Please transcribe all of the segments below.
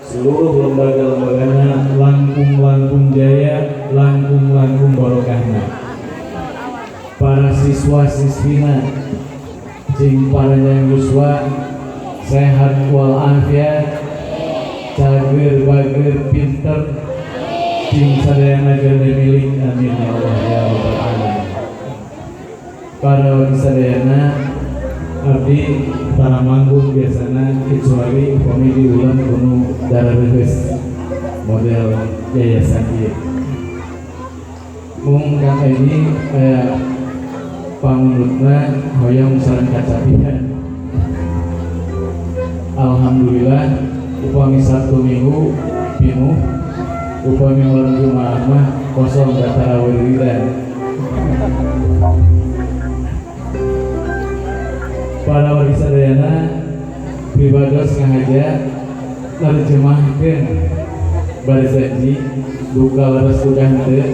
seluruh lembaga-lembaganya langkung jaya, langkung barokahna. Para siswa-siswina jeung paranjang yuswa sehat walafiat, cager bager pinter, jeung sadayana gede milik, amin ya Allah ya rabbal alamin. Para wali sadayana abdi tara manggung biasana kecuali upami diulang kuno darareus model yayasan ieu. Mung kang ini kayak pangulutna hoyong sareng kacapihan. Alhamdulillah upami Sabtu Minggu pinuh, upami malam Jumat mah kosong gatara wiridan. Para wali sadayana pribados ngahaja narjemahkeun bari janji duka leres duka henteu.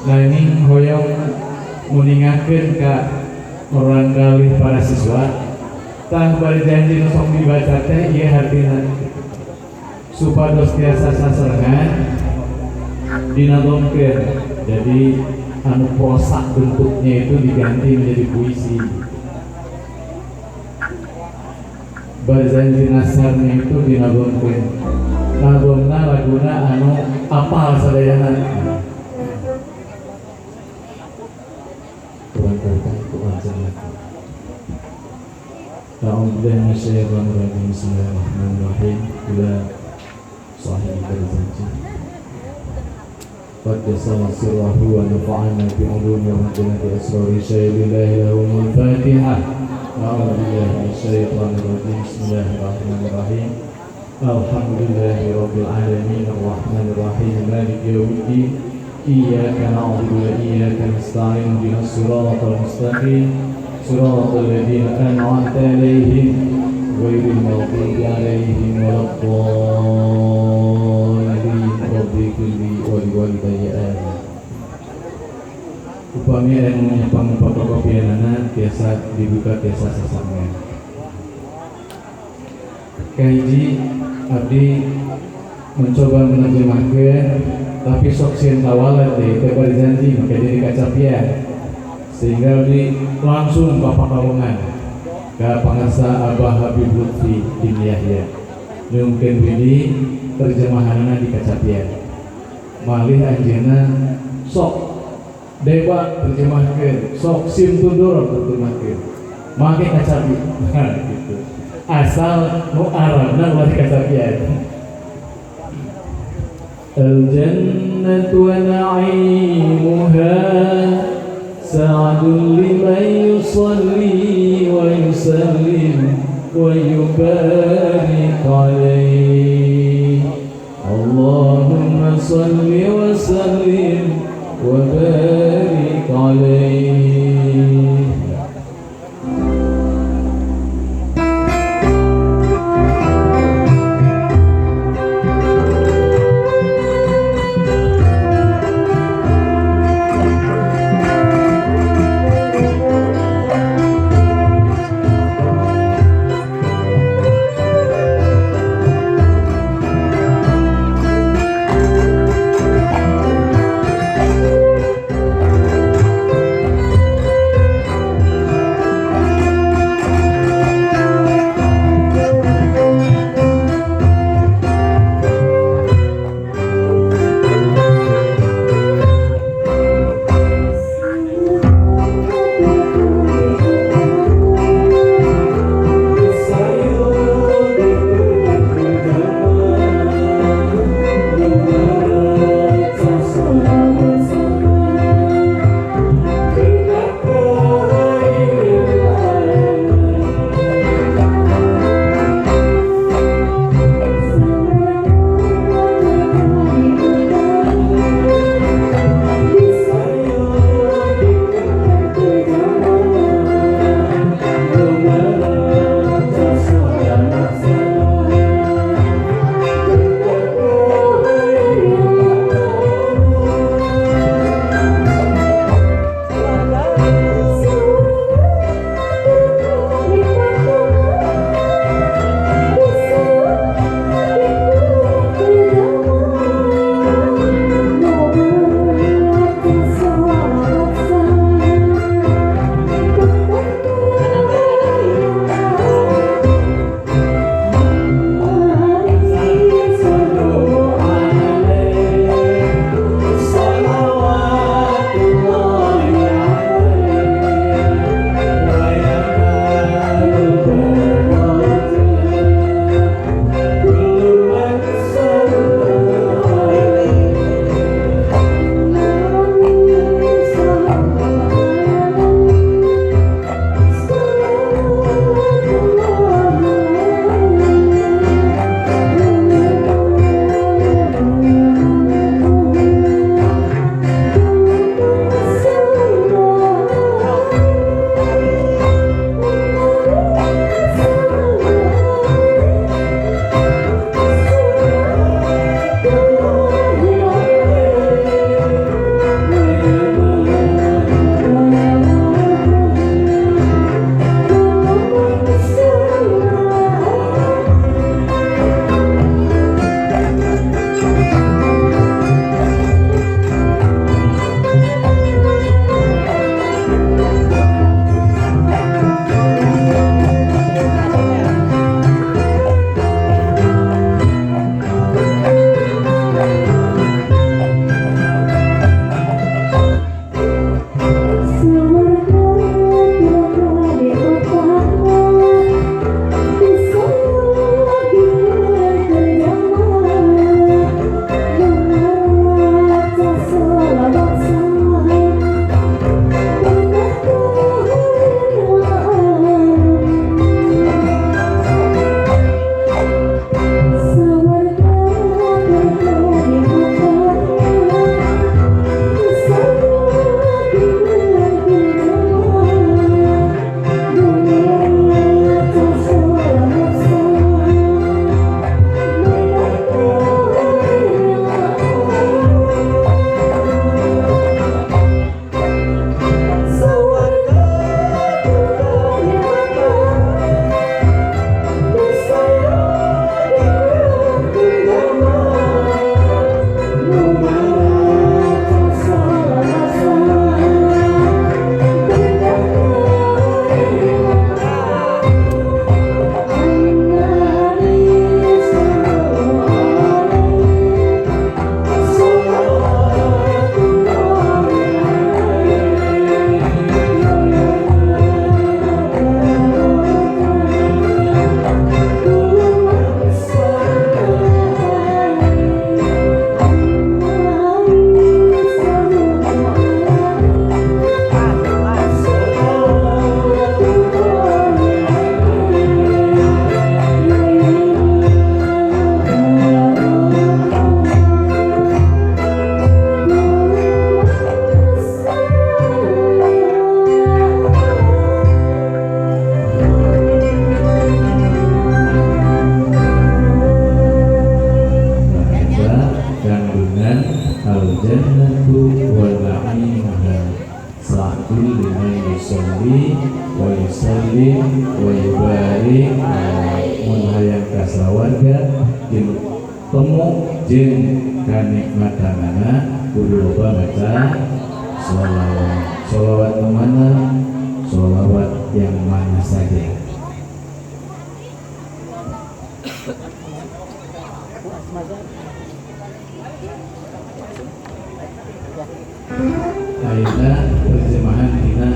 Nanging hoyong muningakeun ka orang kalih para siswa tah bari janji nu sok dibaca teh ieu hartina supados tiasa sasarengan dinadongkeun. Jadi anu prosa bentuknya itu diganti menjadi puisi. Bari janji nasarnya itu dinadongkeun. Nadongna laguna anu apal sadayana. A'udzubillahi minasyaitonir rajim. Bismillahirrahmanirrahim. Ila sahibi al-janji. Qad jasama sirrahu wa nafa'ana bi ulumi wa madinati asrari syai'illahi lahumul fatihah. A'udzubillahi minasyaitonir rajim. Bismillahirrahmanirrahim. Alhamdulillahi rabbil alamin arrahmanir rahim maliki yaumiddin. Iyyaka na'budu wa iyyaka nasta'in ihdinas siratal mustaqim siratal ladzina an'amta 'alaihim ghairil maghdubi 'alaihim waladdallin. Rabbighfirli wa liwalidayya amin. Upami anu nyepang fotokopianana tiasa dibuka tiasa sasangan. Kahiji abdi mencoba menerjemahkan tapi sok sieun tawalat deh teu bari janji maka jadi kacapian sehingga abdi langsung ka pakalongan ka pangarsa Abah Habib Lutfi bin Yahya nyungkeun widi terjemahanana di kacapian malih anjeunna sok dewa terjemahkeun sok sim tundur terjemahkeun make kacapi gitu asal nu Arabna bari kacapian. الجنة ونعيمها سعد لمن يصلي ويسلم ويبارك عليه اللهم صل وسلم وبارك عليه. yusolli wa yusallim wa yubarik mun hayang ka sawarga jeung temu jeung kanikmatanana kudu loba maca sholawat. Sholawat mana? Sholawat yang mana saja. Aina terjemahan dina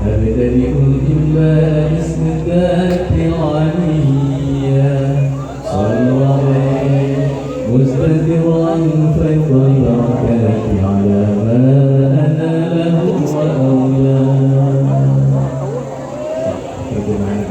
dari ujumlah ismikati aliyah sallallahu mustadiran faidul barakati ala ma ana lahu wa awla. Terjemahan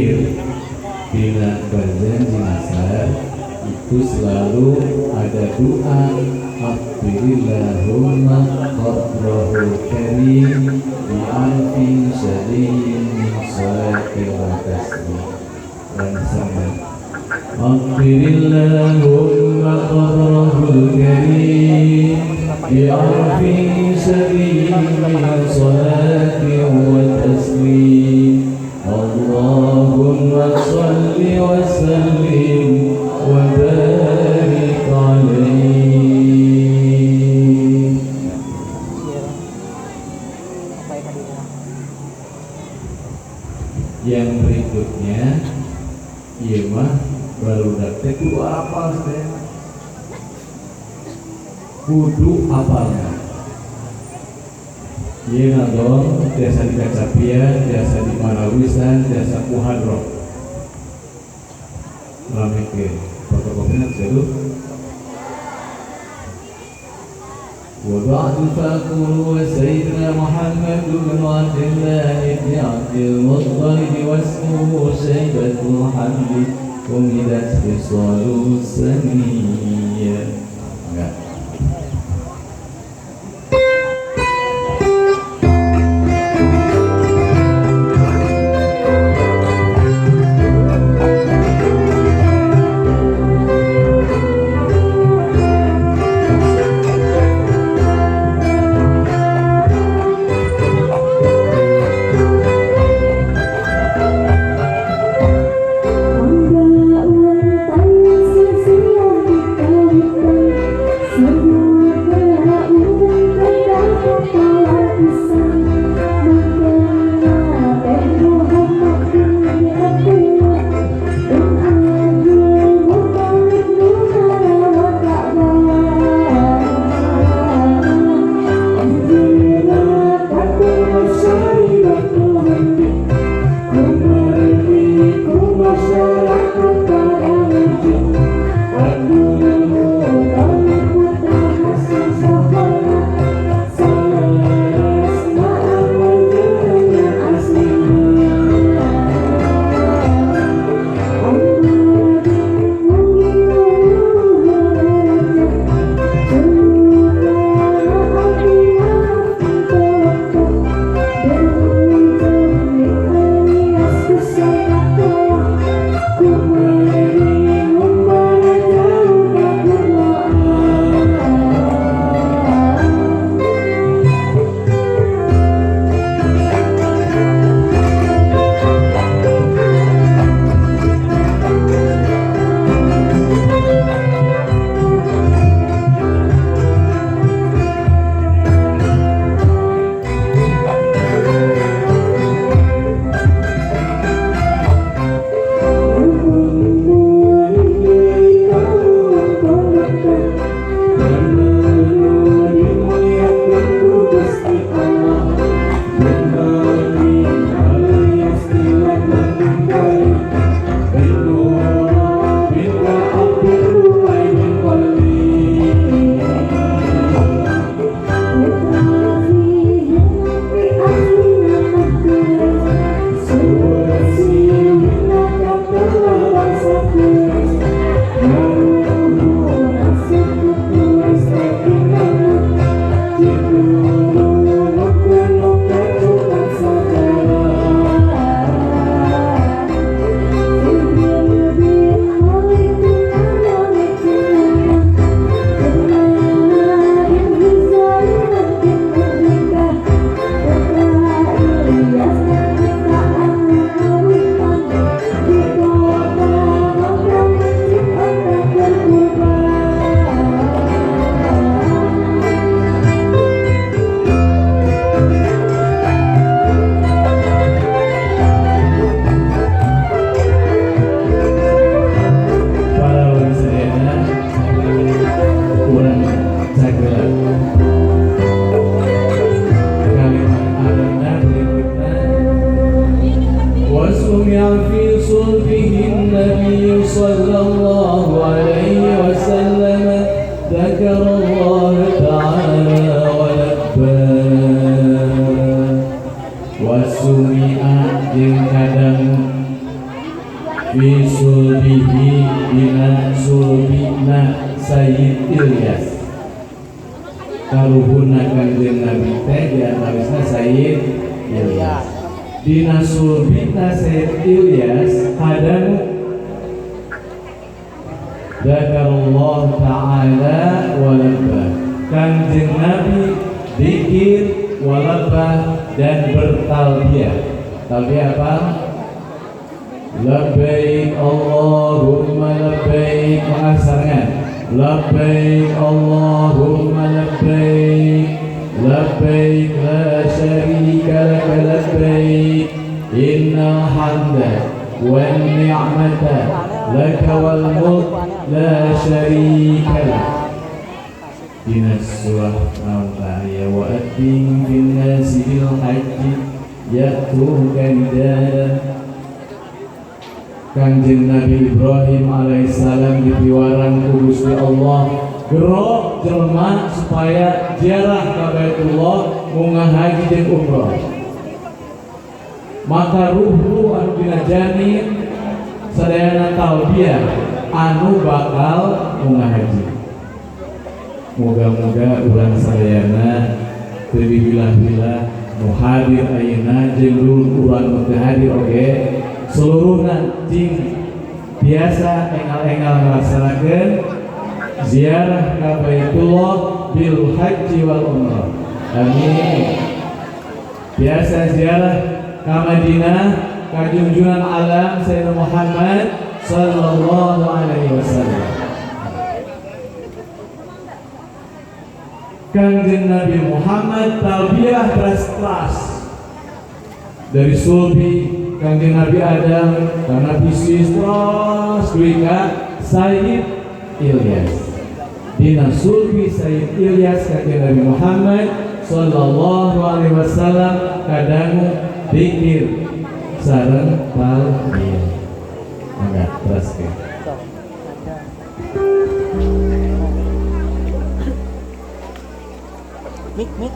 zikir bila berjanji asar itu selalu ada doa Akhbirillahumma qadrahul karim bi'alfin syadiyin min salati wa tasbih dan sama Akhbirillahumma qadrahul karim bi'alfin syadiyin min salati wa tasbih Allahumma salli wa sallim wa barik alaihi. Yang berikutnya ieu mah barudak teh kudu apal teh. Kudu apalna. Ieu dong biasa di kacapian, biasa di marawisan, biasa kuhadroh. Rameke fotokopinya sedu. Wa ba'du faqulu wa sayyidina Muhammad bin Abdillah ibn Abdul Muttalib wa ismuhu Syaibatul Hamdi umidat bisalu saniyya. Enggak. fi sulbihi dina sulbina Sayyid Ilyas karuhuna kanjeng Nabi teh diantarisna Sayyid Ilyas dina sulbina Sayyid Ilyas hadanu Zakarullah ta'ala walabah kanjeng Nabi zikir walabah dan bertalbiyah. Talbiyah apa? Labbaik Allahumma labbaik, mengasarkan labbaik Allahumma labbaik, labbaik la syarika laka labbaik, innal hamda wan ni'mata laka wal mulk la syarika lak. Dinas surah al-Ta'ala wa addin bin nasi bil haji ya'tuka rijalan. Kanjeng Nabi Ibrahim alaihissalam dipiwaran ku Gusti Allah gerok jelema supaya ziarah ka Baitullah munggah haji jeung umrah. Maka ruh anu dina janin sadayana talbiyah anu bakal munggah haji. Moga-moga ulang sadayana teu dibilah-bilah nu hadir ayeuna jeung urang nu teu hadir oge seluruhna ting biasa engal-engal ngelaksanakeun ziarah ka Baitullah bil haji wal umrah. Amin. Biasa ziarah ka Madinah ka junjungan alam Sayyidina Muhammad sallallahu alaihi wasallam. Kanjeng Nabi Muhammad talbiyah keras-keras dari sulbi Kanjeng Nabi Adam karena bisnis terus duika Sayyid Ilyas dina sulbi Sayyid Ilyas Kanjeng Nabi Muhammad sallallahu alaihi wasallam kadangu zikir sareng talbiyah. Mangga teruskeun. Mik.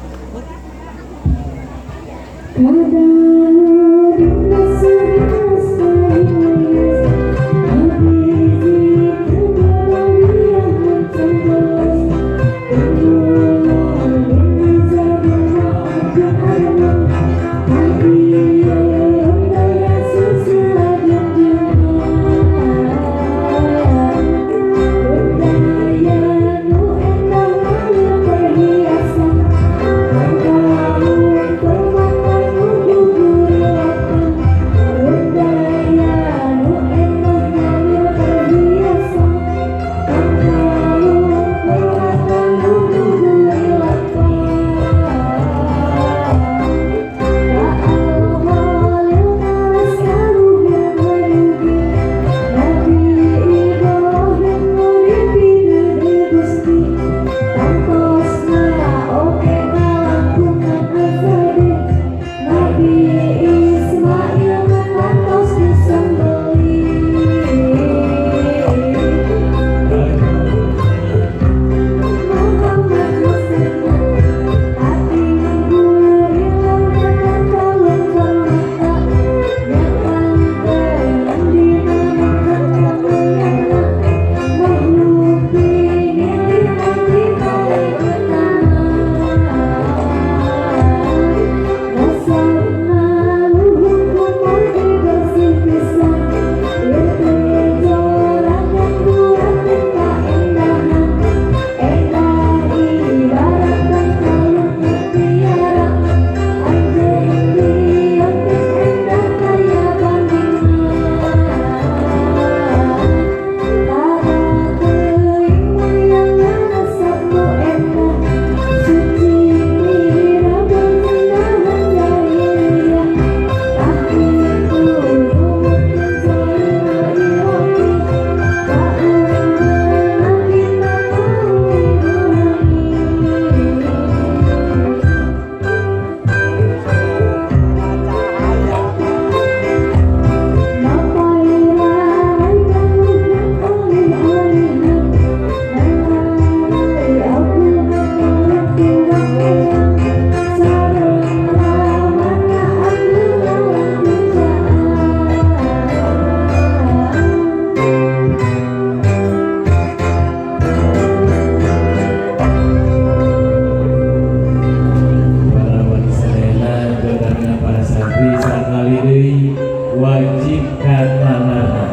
katanana.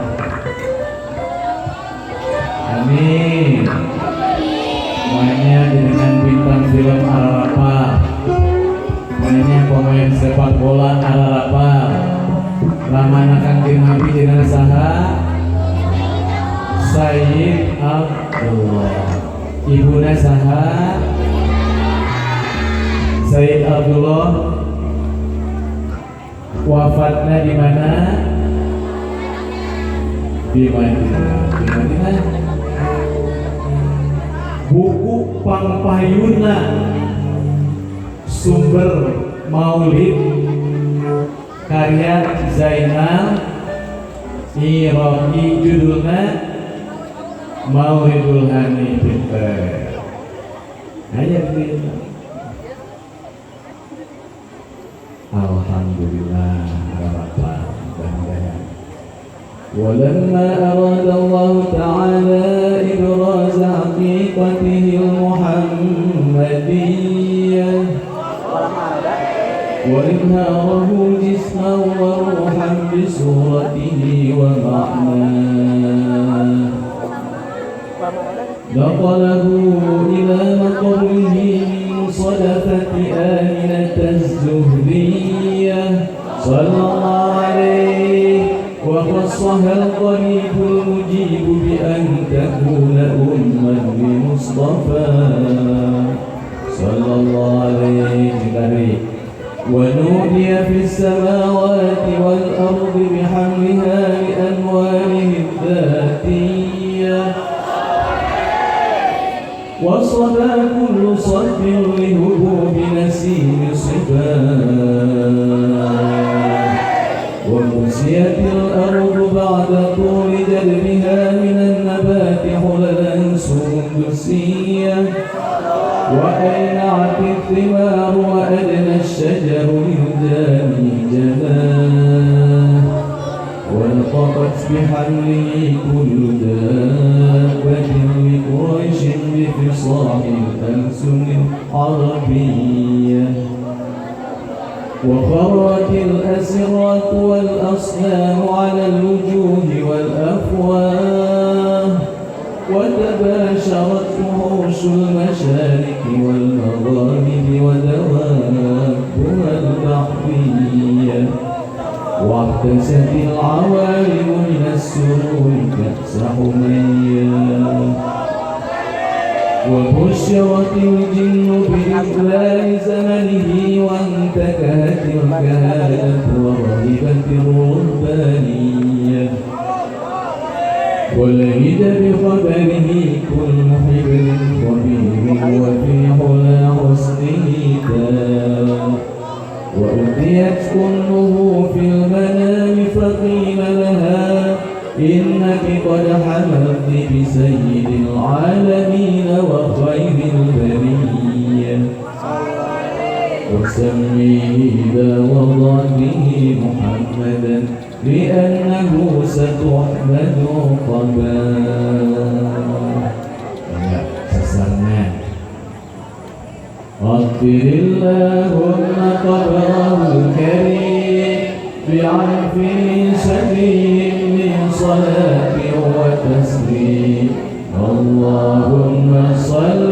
Amin. Mainnya dengan bintang film Ararapa, mainnya pemain sepak bola Ararapa. Ramana Kangjeng Nabi jenengan saha? Sayyid Abdullah. Ibuna saha? Sayyid Abdullah. Wafatnya di mana? Di Madinah. Di Madinah. Buku Pangpayuna sumber Maulid karya Zainal Iraqi, judulnya Maulidul Hanifin. Ayat ini. Alhamdulillah Rabbana. ولما أراد الله تعالى إبراز حقيقته المحمدية وإظهاره جسما وروحا بصورته ومعناه نقله إلى مقره من صدفة آمنة الزهرية صلى الله عليه، وخصها القريب المجيب بأن تكون أما لمصطفى صلى الله عليه وسلم، ونودي في السماوات والأرض بحملها لأنواره الذاتية، وصدى كل صد لهبوب نسيم صفات، ومسيت الأرض بعد طول جلبها من النبات حللا سندسية، وأينعت الثمار وأدنى الشجر يداني جناه، والتقت بحمله كل دابة لقريش بفصاح الألسن العربية، وخرت الأسرة والأصنام على الوجوه والأفواه، وتباشرت وحوش المشارق والمغارب ودوابها البحرية، واحتست العوالم من السرور كأس حمية، وبشرت الجن بإقبال زمنه، وانتكهت الكهانة ورهبت الرهبانية، ولهد بخبره كل حبر خبير، وفي حلى حسنه تاب، وأتيت أمه في المنام فقيل لها إنك قد حملت بسيد العالمين وخير البرية، وسميه إذا وضعته محمدا لأنه ستحمد قباه. غفر اللهم قبره الكريم بعفو سبيل من صلاة وتسليم، اللهم صل